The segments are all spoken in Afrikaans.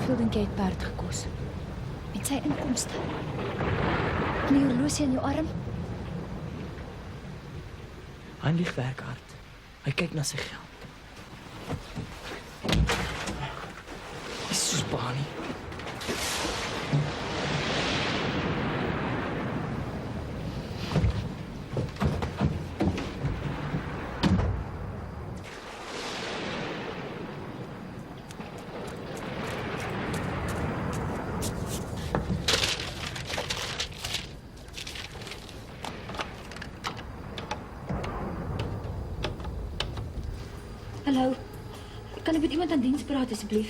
Hoeveel dink jy het Bert gekos? Met sy inkomste. En die horlosie in jou arm? Heinrich werk hard. Hy kyk na sy geld. Dis soos Bani. Hallo, kan ek met iemand aan diens praat asseblief?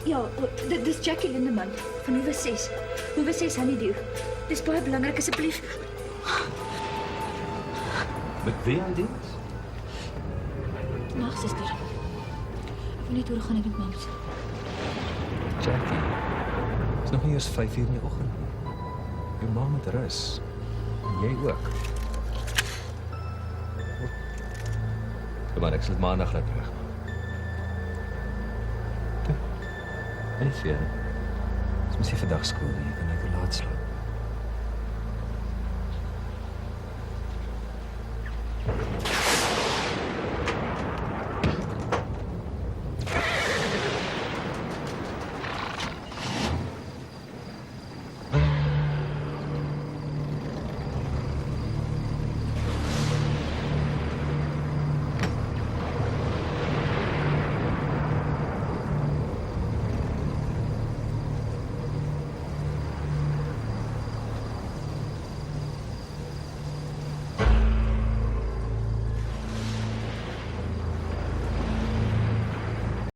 Ja, dis Jackie Lindeman van Hoewe 6. Hoewe 6 Honeydew. Dis baie belangrik asseblief. Met wie aan diens? Nag, suster. Ek wil net hoor hoe gaan dit met mams. Jackie, het is nog nie eers 5 uur in die oggend nie. Jou ma moet rus. En jy ook. Maar ek sal dit maandag laat regmaak. En nie veel. Dis mos nie vandag skool nie, jy kan net laat slaap.